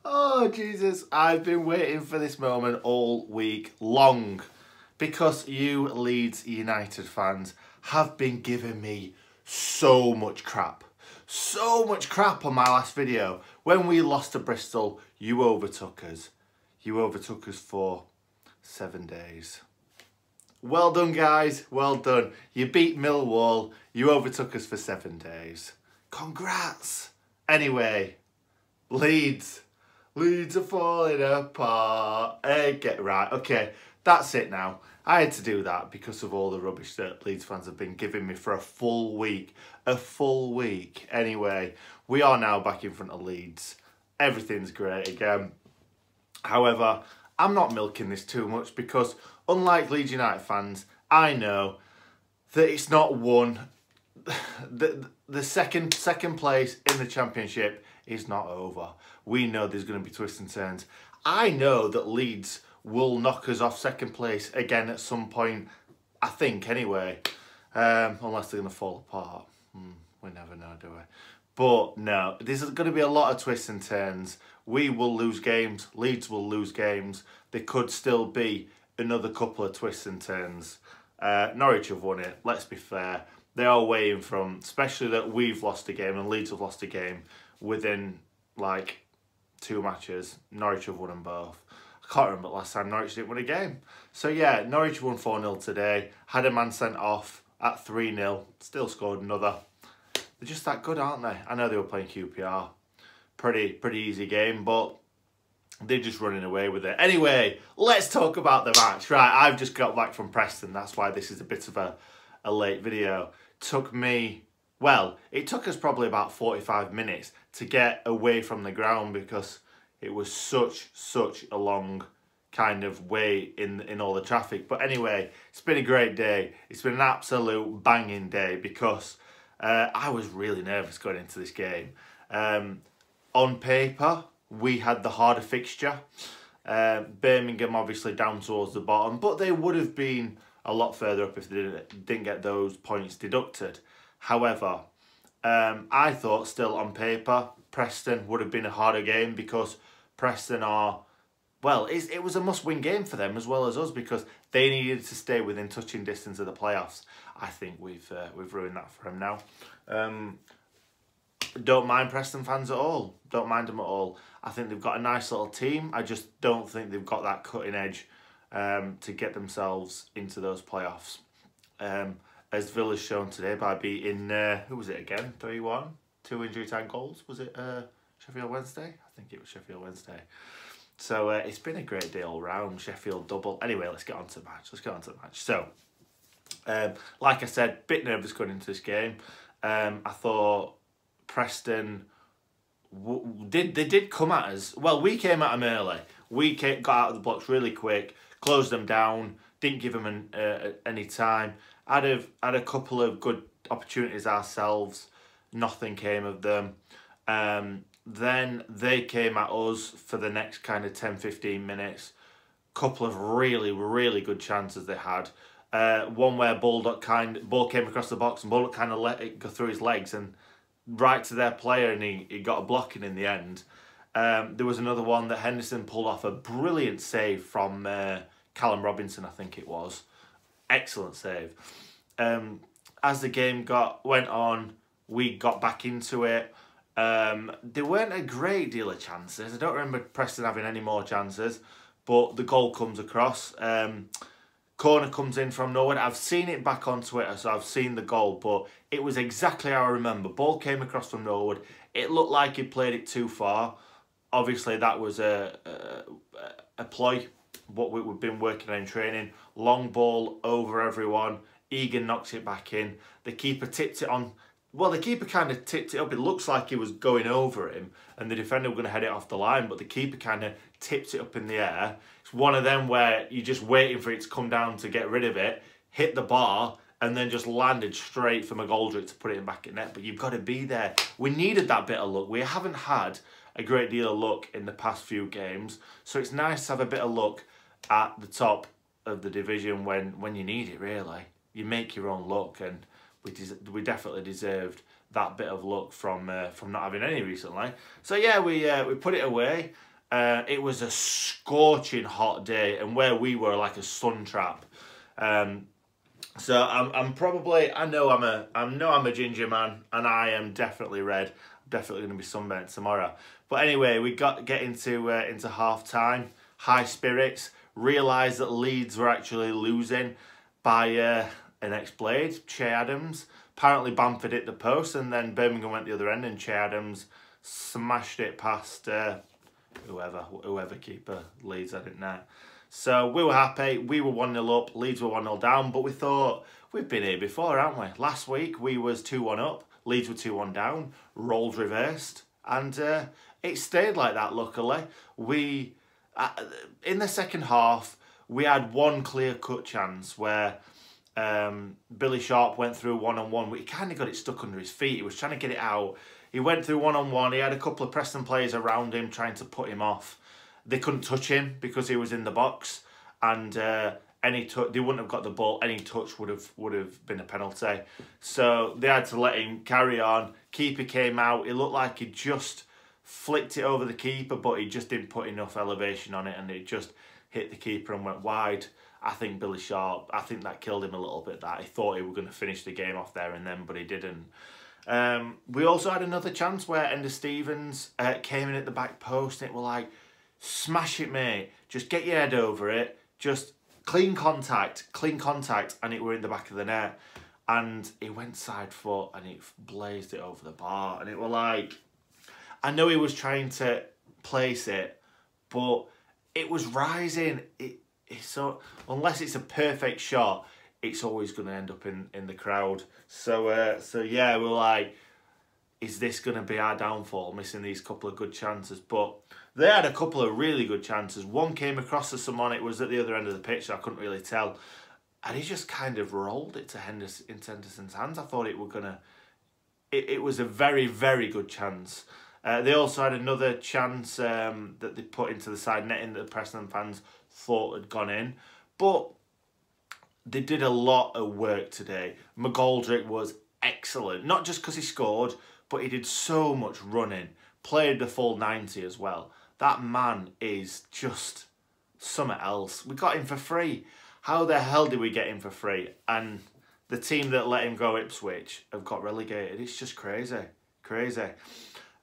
Oh, Jesus. I've been waiting for this moment all week long because you Leeds United fans have been giving me so much crap. So much crap on my last video. When we lost to Bristol, you overtook us. You overtook us for 7 days. Well done, guys. Well done. You beat Millwall. You overtook us for 7 days. Congrats. Anyway, Leeds. Leeds are falling apart. Hey, get right. Okay, that's it now. I had to do that because of all the rubbish that Leeds fans have been giving me for a full week. A full week. Anyway, we are now back in front of Leeds. Everything's great again. However, I'm not milking this too much because, unlike Leeds United fans, I know that it's not won. The second place in the Championship is not over. We know there's going to be twists and turns. I know that Leeds will knock us off second place again at some point, I think, anyway. Unless they're going to fall apart. We never know, do we? But no, there's going to be a lot of twists and turns. We will lose games. Leeds will lose games. There could still be another couple of twists and turns. Norwich have won it, let's be fair. They are waiting from, especially that we've lost a game and Leeds have lost a game within like 2 matches. Norwich have won them both. I can't remember last time Norwich didn't win a game. So yeah, Norwich won 4-0 today. Had a man sent off at 3-0. Still scored another. They're just that good, aren't they? I know they were playing QPR. Pretty easy game, but they're just running away with it. Anyway, let's talk about the match. Right, I've just got back from Preston. That's why this is a bit of a late video. Took me, well, it took us probably about 45 minutes to get away from the ground because it was such a long kind of way in all the traffic. But anyway, it's been a great day. It's been an absolute banging day because I was really nervous going into this game. On paper, we had the harder fixture. Birmingham obviously down towards the bottom, but they would have been a lot further up if they didn't get those points deducted. However, I thought still on paper, Preston would have been a harder game because Preston are, well, it was a must-win game for them as well as us because they needed to stay within touching distance of the playoffs. I think we've ruined that for them now. Don't mind Preston fans at all. Don't mind them at all. I think they've got a nice little team. I just don't think they've got that cutting edge to get themselves into those playoffs. As Villa's shown today by beating, who was it again? 3-1? 2 injury time goals. Was it Sheffield Wednesday? I think it was Sheffield Wednesday. So it's been a great day all round. Sheffield double. Anyway, let's get on to the match. So, like I said, bit nervous going into this game. I thought Preston did come at us. Well, we came at them early. We got out of the blocks really quick, closed them down, didn't give them any time. Had a couple of good opportunities ourselves. Nothing came of them. Then they came at us for the next kind of 10-15 minutes. Couple of really good chances they had. One where ball came across the box and Bullock kind of let it go through his legs and right to their player, and he got a blocking in the end. There was another one that Henderson pulled off a brilliant save from Callum Robinson, I think it was. Excellent save. As the game went on, we got back into it. There weren't a great deal of chances. I don't remember Preston having any more chances, but the goal comes across. Corner comes in from nowhere. I've seen it back on Twitter, so I've seen the goal, but it was exactly how I remember. Ball came across from Norwood. It looked like he played it too far. Obviously, that was a ploy, what we've been working on in training. Long ball over everyone. Egan knocks it back in. The keeper tipped it on. Well, the keeper kind of tipped it up. It looks like he was going over him, and the defender were going to head it off the line, but the keeper kind of tipped it up in the air. It's one of them where you're just waiting for it to come down to get rid of it, hit the bar, and then just landed straight for McGoldrick to put it in back in net. But you've got to be there. We needed that bit of luck. We haven't had a great deal of luck in the past few games, so it's nice to have a bit of luck at the top of the division when you need it, really. You make your own luck, and we definitely deserved that bit of luck from not having any recently. So yeah, we put it away. It was a scorching hot day, and where we were, like a sun trap. So I'm probably, I know I'm a ginger man, and I am definitely red. I'm definitely going to be sunburnt tomorrow. But anyway, we get into half time, high spirits. Realised that Leeds were actually losing by an ex-Blade, Che Adams. Apparently Bamford hit the post, and then Birmingham went the other end, and Che Adams smashed it past whoever keeper Leeds had it net. So we were happy. We were 1-0 up. Leeds were 1-0 down. But we thought, we've been here before, haven't we? Last week we was 2-1 up. Leeds were 2-1 down. Roles reversed. And it stayed like that, luckily. In the second half, we had one clear-cut chance where Billy Sharp went through one-on-one. He kind of got it stuck under his feet. He was trying to get it out. He went through one-on-one. He had a couple of Preston players around him trying to put him off. They couldn't touch him because he was in the box, and they wouldn't have got the ball. Any touch would have been a penalty. So they had to let him carry on. Keeper came out. It looked like he just flicked it over the keeper, but he just didn't put enough elevation on it, and it just hit the keeper and went wide. I think Billy Sharp, I think that killed him a little bit. That he thought he was going to finish the game off there and then, but he didn't. We also had another chance where Ender Stevens came in at the back post, and it was like, smash it, mate. Just get your head over it. Just clean contact, and it were in the back of the net. And he went side foot, and it blazed it over the bar. And it were like, I know he was trying to place it, but it was rising. So unless it's a perfect shot, it's always going to end up in the crowd. So yeah, we're like, is this going to be our downfall, missing these couple of good chances? But they had a couple of really good chances. One came across to someone, it was at the other end of the pitch, so I couldn't really tell. And he just kind of rolled it to into Henderson's hands. I thought it were going to... It was a very, very good chance. They also had another chance that they put into the side netting that the Preston fans thought had gone in. But they did a lot of work today. McGoldrick was excellent. Not just because he scored, but he did so much running. Played the full 90 as well. That man is just something else. We got him for free. How the hell did we get him for free? And the team that let him go, Ipswich, have got relegated. It's just crazy. Crazy.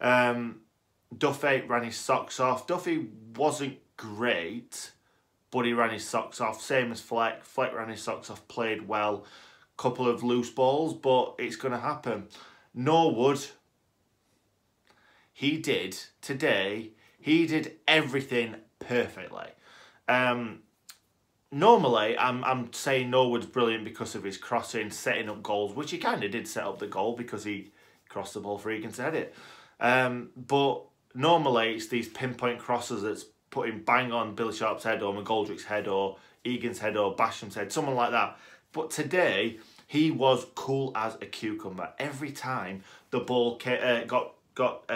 Duffy ran his socks off. Duffy wasn't great, but he ran his socks off. Same as Fleck. Fleck ran his socks off, played well. Couple of loose balls, but it's going to happen. Norwood, he did everything perfectly. Normally, I'm saying Norwood's brilliant because of his crossing, setting up goals, which he kind of did set up the goal because he crossed the ball for Egan to head it. But normally, it's these pinpoint crosses that's putting bang on Billy Sharp's head or McGoldrick's head or Egan's head or Basham's head, someone like that. But today, he was cool as a cucumber. Every time the ball got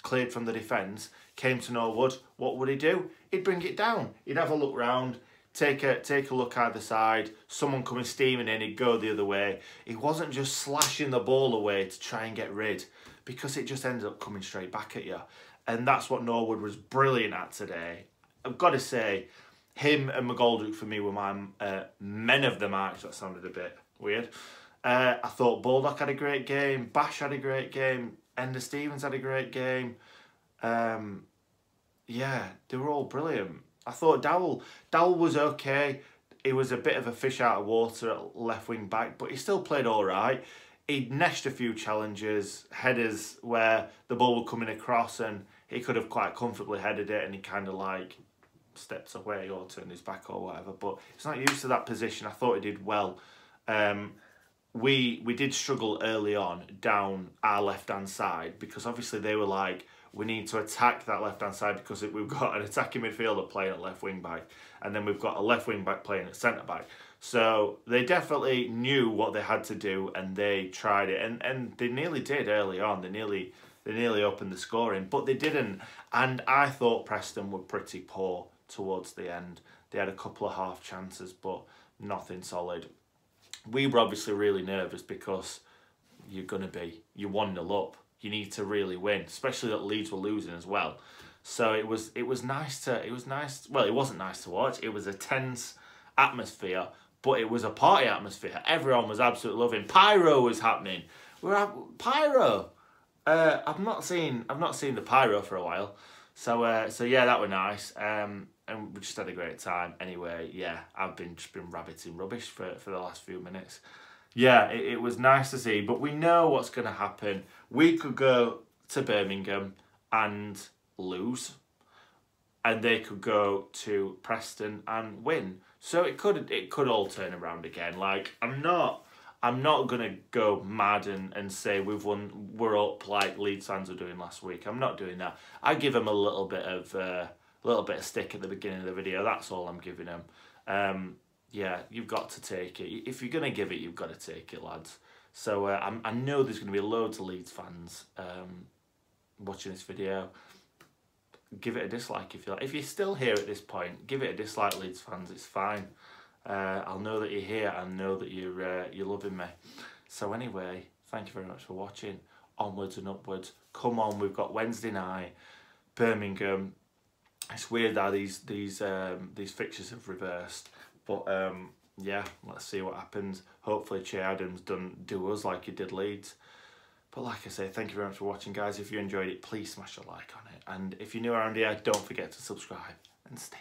cleared from the defence, came to Norwood, what would he do? He'd bring it down. He'd have a look round, take a look either side, someone coming steaming in, he'd go the other way. He wasn't just slashing the ball away to try and get rid, because it just ended up coming straight back at you. And that's what Norwood was brilliant at today. I've got to say, him and McGoldrick for me were my men of the match. That sounded a bit weird. I thought Baldock had a great game. Bash had a great game. Ender Stevens had a great game. Yeah, they were all brilliant. I thought Dowell was okay. He was a bit of a fish out of water at left wing back, but he still played all right. He'd neshed a few challenges, headers where the ball would come in across and he could have quite comfortably headed it, and he kind of like steps away or turned his back or whatever. But he's not used to that position. I thought he did well. We did struggle early on down our left-hand side because obviously they were like, we need to attack that left-hand side because we've got an attacking midfielder playing at left wing-back and then we've got a left wing-back playing at centre-back. So they definitely knew what they had to do and they tried it. And they nearly did early on. They nearly opened the scoring, but they didn't. And I thought Preston were pretty poor towards the end. They had a couple of half chances, but nothing solid. We were obviously really nervous because you're going to be. You're 1-0 up. You need to really win, especially that Leeds were losing as well. So it was nice. Well, it wasn't nice to watch. It was a tense atmosphere, but it was a party atmosphere. Everyone was absolutely loving. Pyro was happening. Pyro. I've not seen the pyro for a while. So yeah, that was nice. And we just had a great time. Anyway, yeah, I've just been rabbiting rubbish for the last few minutes. Yeah, it was nice to see, but we know what's going to happen. We could go to Birmingham and lose, and they could go to Preston and win. So it could all turn around again. Like, I'm not gonna go mad and say we've won, we're up like Leeds fans were doing last week. I'm not doing that. I give them a little bit of stick at the beginning of the video. That's all I'm giving them. Yeah, you've got to take it. If you're gonna give it, you've got to take it, lads. So I know there's gonna be loads of Leeds fans watching this video. Give it a dislike if you like. If you're still here at this point, give it a dislike, Leeds fans. It's fine. I'll know that you're here and know that you're loving me. So anyway, thank you very much for watching. Onwards and upwards. Come on, we've got Wednesday night, Birmingham. It's weird how these fixtures have reversed, but yeah, let's see what happens. Hopefully, Che Adams doesn't do us like he did Leeds. But like I say, thank you very much for watching, guys. If you enjoyed it, please smash a like on it. And if you're new around here, don't forget to subscribe and stay